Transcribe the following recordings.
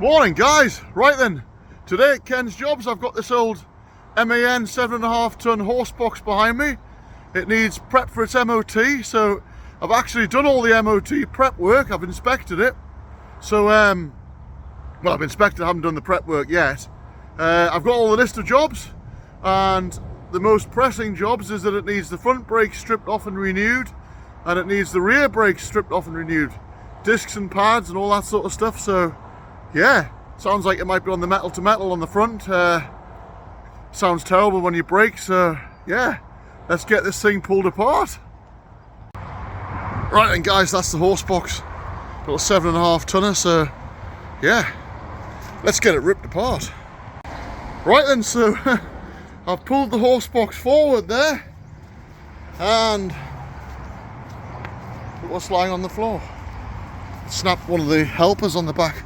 Morning guys, right then, today at Ken's Jobs I've got this old MAN 7.5 ton horse box behind me. It needs prep for its MOT, so I've actually done all the MOT prep work. I've inspected it. So well, I've inspected, I haven't done the prep work yet. I've got all the list of jobs, and the most pressing jobs is that it needs the front brakes stripped off and renewed, and it needs the rear brakes stripped off and renewed, discs and pads and all that sort of stuff. So yeah, sounds like it might be on the metal to metal on the front. Sounds terrible when you brake, so yeah, let's get this thing pulled apart. Right then guys, that's the horse box, little 7.5 tonner, so yeah, let's get it ripped apart. Right then, so I've pulled the horse box forward there, and look what's lying on the floor. Snapped one of the helpers on the back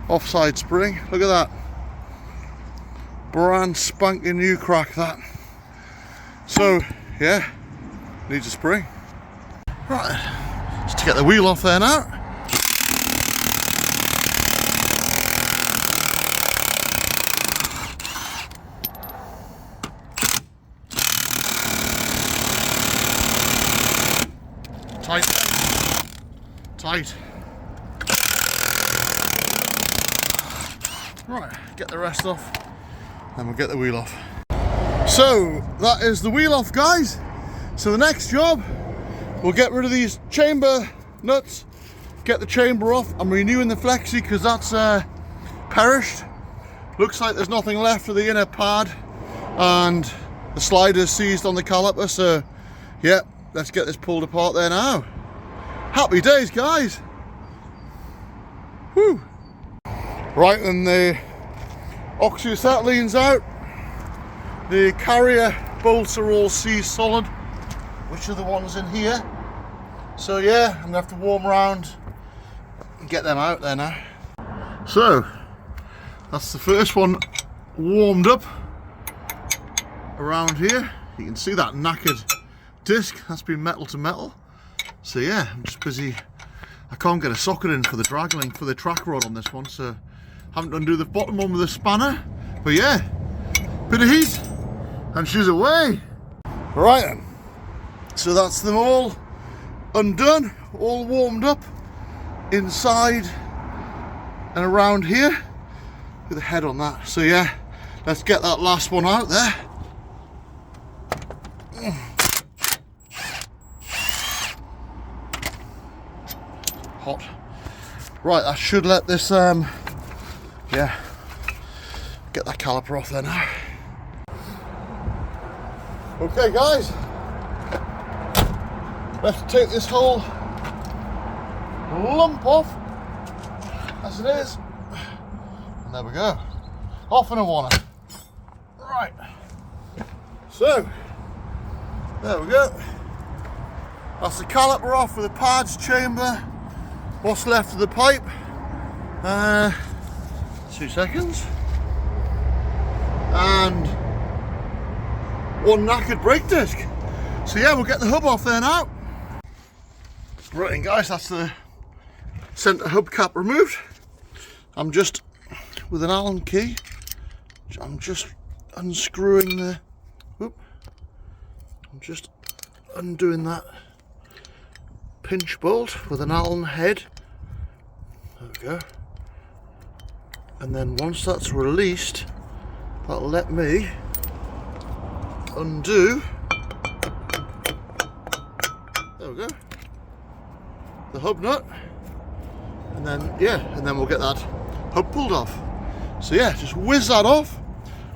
offside spring. Look at that, brand spanking new crack that. So yeah, needs a spring. Right, just to get the wheel off there now. Tight. Right, get the rest off, then we'll get the wheel off. So that is the wheel off, guys. So the next job, we'll get rid of these chamber nuts, get the chamber off. I'm renewing the flexi because that's perished. Looks like there's nothing left of the inner pad, and the slider's seized on the caliper. So yeah, let's get this pulled apart there now. Happy days, guys. Whew. Right, and the oxyacetyleen's out. The carrier bolts are all seized solid, which are the ones in here. So yeah, I'm gonna have to warm around and get them out there now. So that's the first one warmed up around here. You can see that knackered disc, that's been metal to metal. So yeah, I'm just busy. I can't get a socket in for the drag link for the track rod on this one, so haven't undone the bottom one with a spanner. But yeah, bit of heat and she's away. Right then, so that's them all undone, all warmed up inside and around here with a head on that. So yeah, let's get that last one out there. Hot. Right, I should let this yeah, get that caliper off there now. Okay guys, let's take this whole lump off as it is, and there we go, off in a wanna. Right, so there we go, that's the caliper off with the pads, chamber, what's left of the pipe. 2 seconds, and one knackered brake disc. So yeah, we'll get the hub off there now. Right then guys, that's the centre hub cap removed. I'm just, with an Allen key, I'm just unscrewing the, whoop, I'm just undoing that pinch bolt with an Allen head. There we go. And then once that's released, that'll let me undo, there we go, the hub nut, and then yeah, and then we'll get that hub pulled off. So yeah, just whiz that off,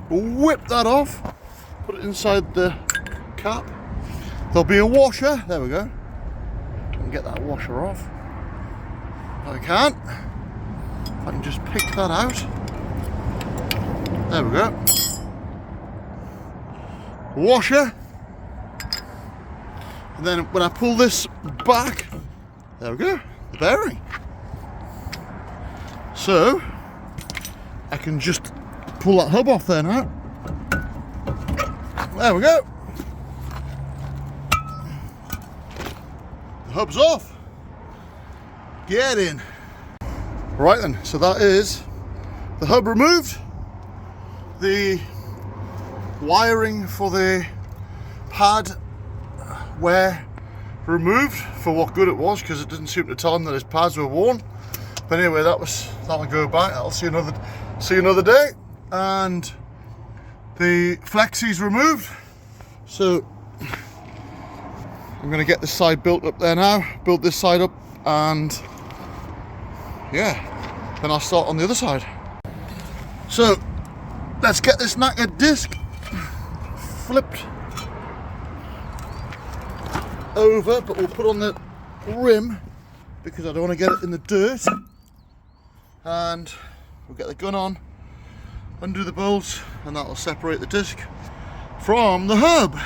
whip that off, put it inside the cap. There'll be a washer, there we go, and get that washer off. If I can, if I can just pick that out, there we go, washer, and then when I pull this back, there we go, the bearing. So I can just pull that hub off there now. There we go, the hub's off. Get in. Right then, so that is the hub removed, the wiring for the pad wear removed for what good it was, because it didn't seem to tell him that his pads were worn. But anyway, that'll go back. I'll see another day. And the flexi's removed, so I'm gonna get this side built up there now, build this side up, and yeah, then I'll start on the other side. So let's get this knackered disc flipped over, but we'll put on the rim because I don't want to get it in the dirt. And we'll get the gun on, undo the bolts, and that will separate the disc from the hub.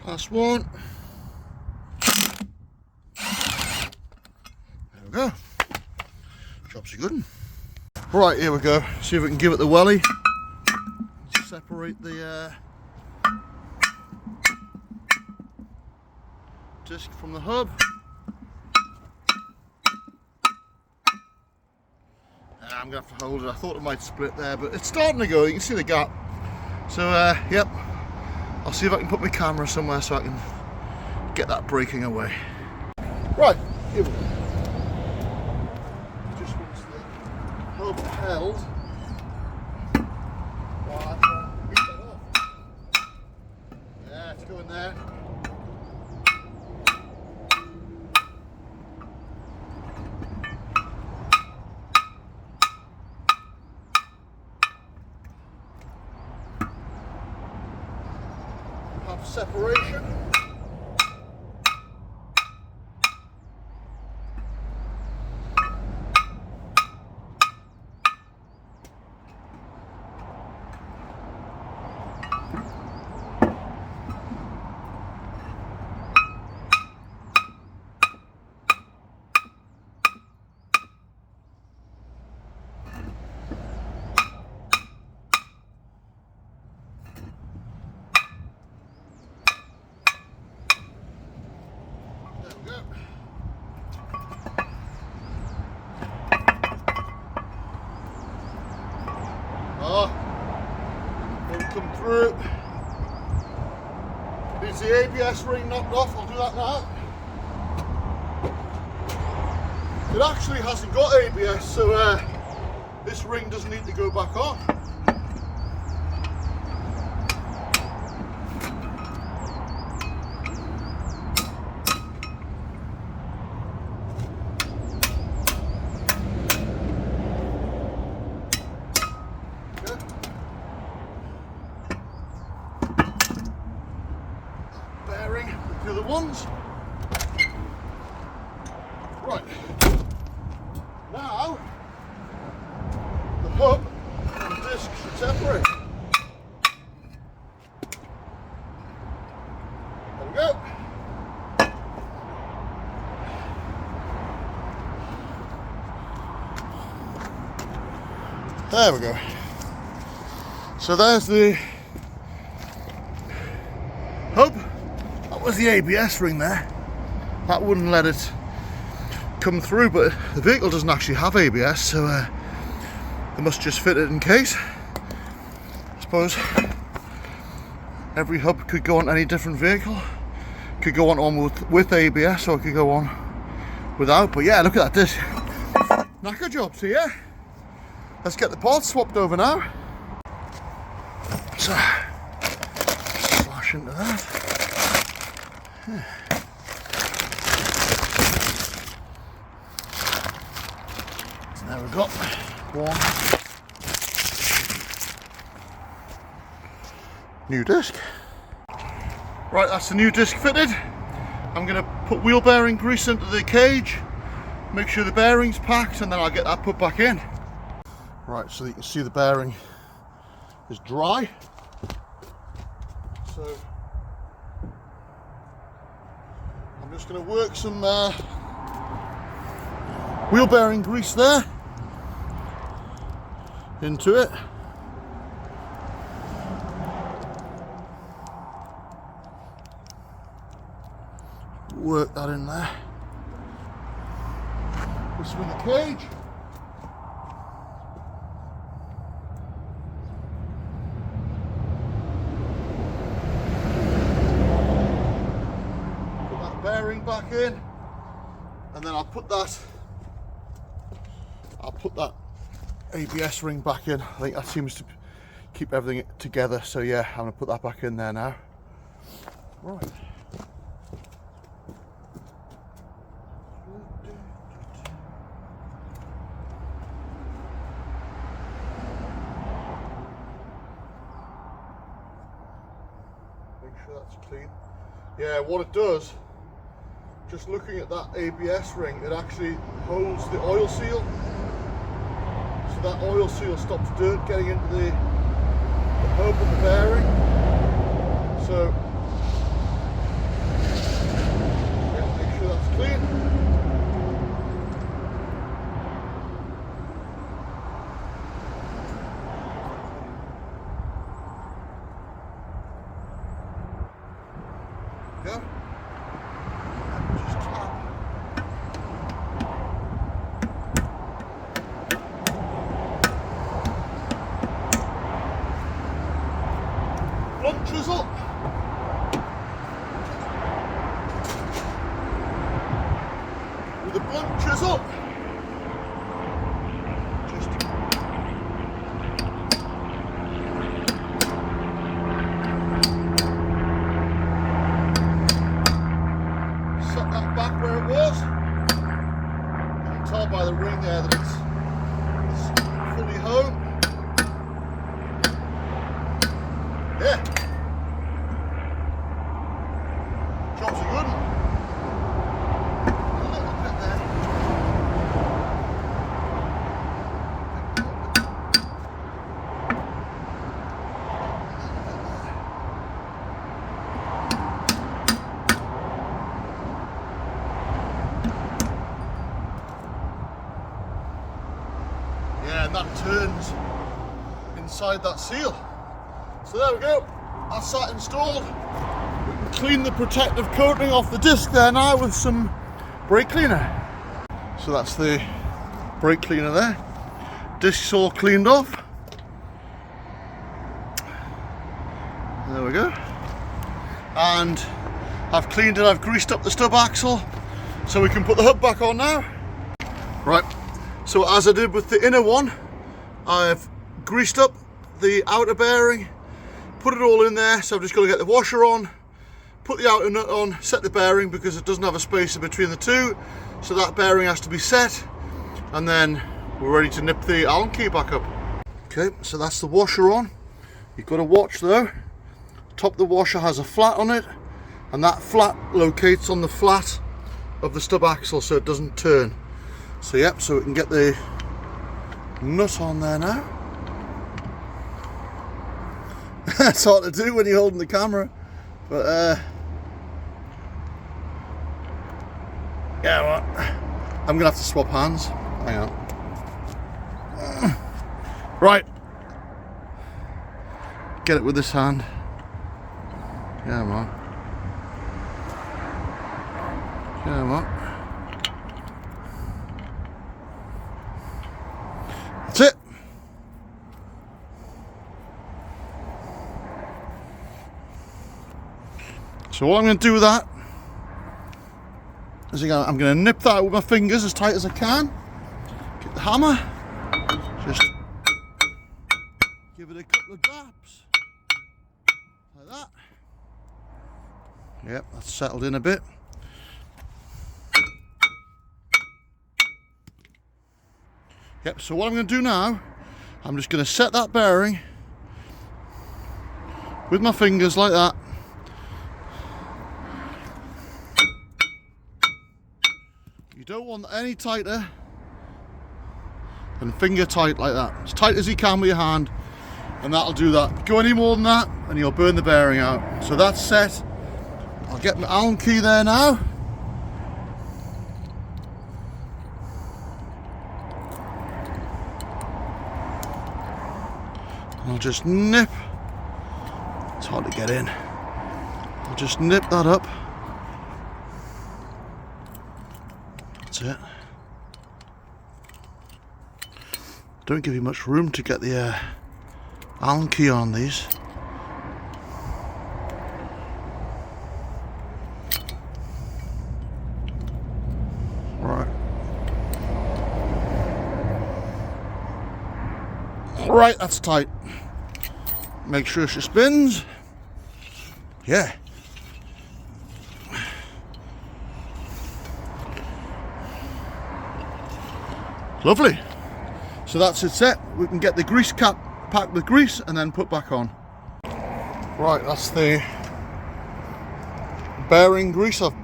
Last one. There we go. Job's a good one. Right, here we go. See if we can give it the welly. Separate the disc from the hub. I'm gonna have to hold it. I thought it might split there, but it's starting to go. You can see the gap. So yep. I'll see if I can put my camera somewhere so I can get that breaking away. Right, here we go. Just once the hub held, while I try and beat that off. Yeah, it's going there. Separation. Come through. Needs the ABS ring knocked off, I'll do that now. It actually hasn't got ABS, so this ring doesn't need to go back on. The other ones. Right. Now the hub and the disc should separate. There we go. There we go. So there's the hub. Was the ABS ring there. That wouldn't let it come through, but the vehicle doesn't actually have ABS, so they must just fit it in case. I suppose every hub could go on any different vehicle. Could go on with ABS, or it could go on without. But yeah, look at that disc. Knacker jobs here. Let's get the parts swapped over now. So slash into that. There we go. One. New disc. Right, that's the new disc fitted. I'm going to put wheel bearing grease into the cage, make sure the bearing's packed, and then I'll get that put back in. Right, so you can see the bearing is dry. So I'm just going to work some wheel bearing grease there into it. Work that in there. This one in the cage. Put that bearing back in, and then I'll put that ABS ring back in. I think that seems to keep everything together. So yeah, I'm gonna put that back in there now. Right. Make sure that's clean. Yeah, what it does, just looking at that ABS ring, it actually holds the oil seal. So that oil seal stops dirt getting into the hub of the bearing. So yeah, make sure that's clean. Go. Just tap. Blunt chisel. With a blunt chisel. Just set that back where it was. You can tell by the ring there that it's fully home. Yeah. Job's a good one. A little bit there. Yeah, and that turns inside that seal. So there we go, that's that installed. We can clean the protective coating off the disc there now with some brake cleaner. So that's the brake cleaner there. Disc's all cleaned off. There we go. And I've cleaned it, I've greased up the stub axle, so we can put the hub back on now. Right, so as I did with the inner one, I've greased up the outer bearing, put it all in there. So I'm just going to get the washer on, put the outer nut on, set the bearing because it doesn't have a spacer between the two, so that bearing has to be set, and then we're ready to nip the Allen key back up. Okay, so that's the washer on. You've got to watch though, top of the washer has a flat on it, and that flat locates on the flat of the stub axle so it doesn't turn. So yep, so we can get the nut on there now. It's hard to do when you're holding the camera, but yeah, well, I'm gonna have to swap hands. Hang on. Right, get it with this hand. Yeah, man. Yeah, man. That's it. So what I'm going to do with that is I'm going to nip that with my fingers as tight as I can. Get the hammer, just give it a couple of daps, like that. Yep, that's settled in a bit. Yep, so what I'm going to do now, I'm just going to set that bearing with my fingers like that. You don't want any tighter than finger tight like that. As tight as you can with your hand. and that'll do that. Go any more than that and you'll burn the bearing out. So that's set. I'll get my Allen key there now. I'll just nip, it's hard to get in, I'll just nip that up, that's it. Don't give you much room to get the Allen key on these. Right, that's tight. Make sure she spins. Yeah. Lovely. So that's it set. We can get the grease cap packed with grease and then put back on. Right, that's the bearing grease. I've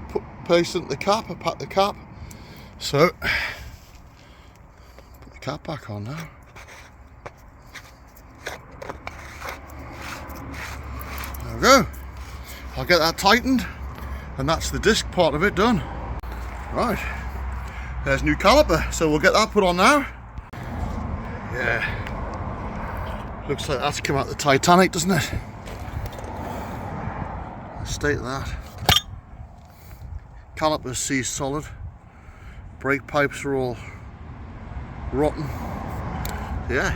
placed into the cap. I packed the cap. So put the cap back on now. There we go. I'll get that tightened, and that's the disc part of it done. Right, there's new caliper, so we'll get that put on now. Yeah, looks like that's come out the Titanic, doesn't it? State of that. Calipers seized solid. Brake pipes are all rotten. Yeah,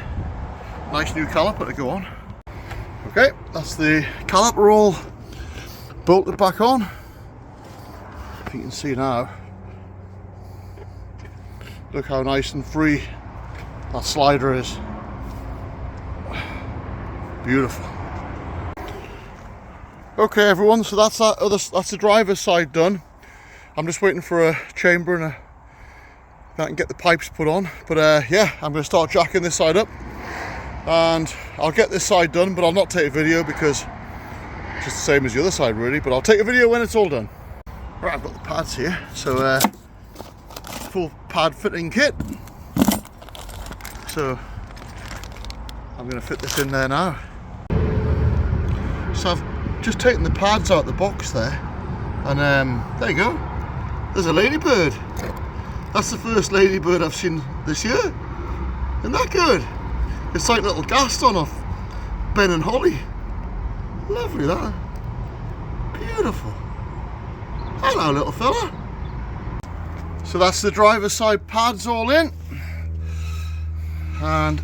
nice new caliper to go on. Okay, that's the caliper all bolted back on. If you can see now, look how nice and free that slider is. Beautiful. Okay everyone, so that's that's the driver's side done. I'm just waiting for a chamber and I can get the pipes put on. But yeah, I'm going to start jacking this side up. And I'll get this side done, but I'll not take a video because it's just the same as the other side really, but I'll take a video when it's all done. Right, I've got the pads here, so full pad fitting kit. So I'm going to fit this in there now. So I've just taken the pads out the box there, and there you go, there's a ladybird. That's the first ladybird I've seen this year. Isn't that good? It's like little gas on off Ben and Holly. Lovely that. Beautiful. Hello little fella. So that's the driver's side pads all in. And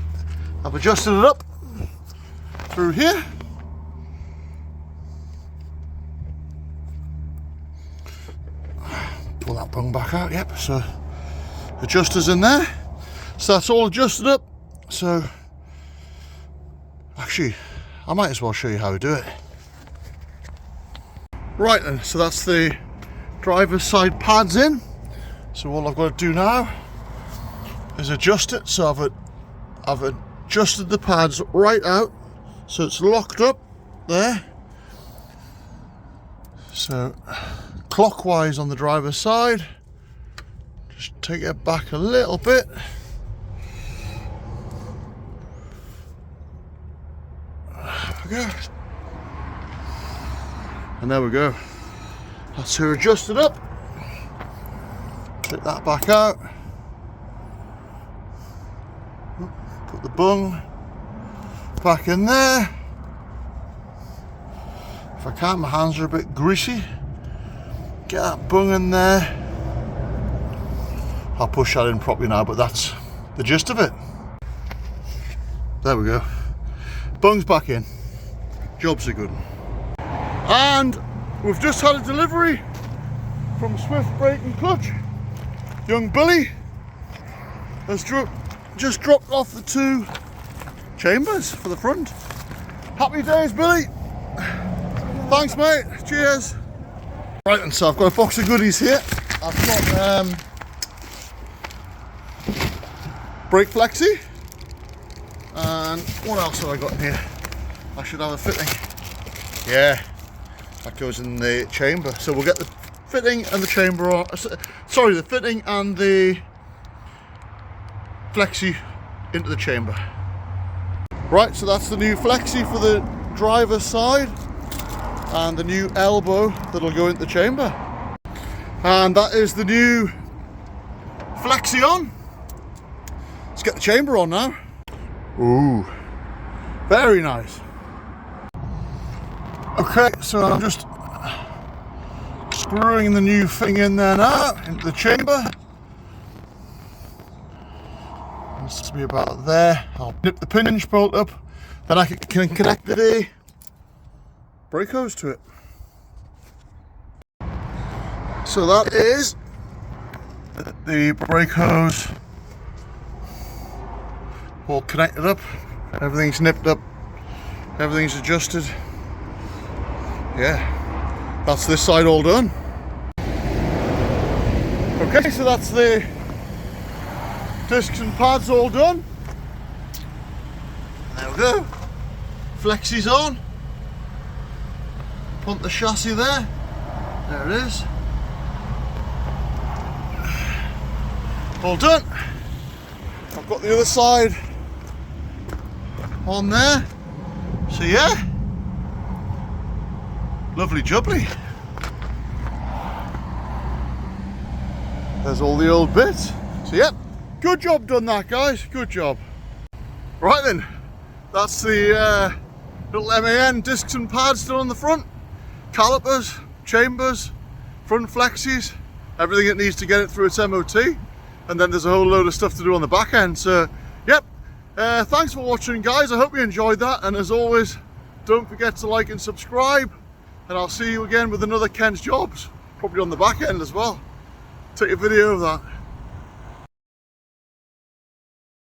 I've adjusted it up through here. Pull that bung back out, yep. So adjusters in there. So that's all adjusted up. So actually, I might as well show you how to do it. Right then, so that's the driver's side pads in. So all I've got to do now is adjust it. So I've adjusted the pads right out, so it's locked up there. So clockwise on the driver's side. Just take it back a little bit. Go. And there we go. That's her adjusted up. Take that back out. Put the bung back in there. If I can, my hands are a bit greasy. Get that bung in there. I'll push that in properly now, but that's the gist of it. There we go. Bung's back in. Job's a good one. And we've just had a delivery from Swift Brake and Clutch. Young Billy has just dropped off the 2 chambers for the front. Happy days, Billy. Thanks, mate. Cheers. Right, and so I've got a box of goodies here. I've got brake flexi. And what else have I got in here? I should have a fitting. Yeah, that goes in the chamber. So we'll get the fitting and the chamber on. Sorry, the fitting and the flexi into the chamber. Right, so that's the new flexi for the driver's side and the new elbow that'll go into the chamber. And that is the new flexi on. Let's get the chamber on now. Ooh, very nice. Okay, so I'm just screwing the new thing in there now, into the chamber. This will be about there. I'll nip the hinge bolt up, then I can connect the brake hose to it. So that is the brake hose all connected up, everything's nipped up, everything's adjusted. Yeah, that's this side all done. Okay, so that's the discs and pads all done. There we go. Flexi's on. Pump the chassis there. There it is. All done. I've got the other side on there. So yeah, lovely jubbly. There's all the old bits. So yep, good job done that, guys, good job. Right then, that's the little MAN discs and pads done on the front. Calipers, chambers, front flexis, everything it needs to get it through its MOT. And then there's a whole load of stuff to do on the back end. So yep, thanks for watching, guys. I hope you enjoyed that, and as always, don't forget to like and subscribe, and I'll see you again with another Ken's Jobs, probably on the back end as well. Take a video of that.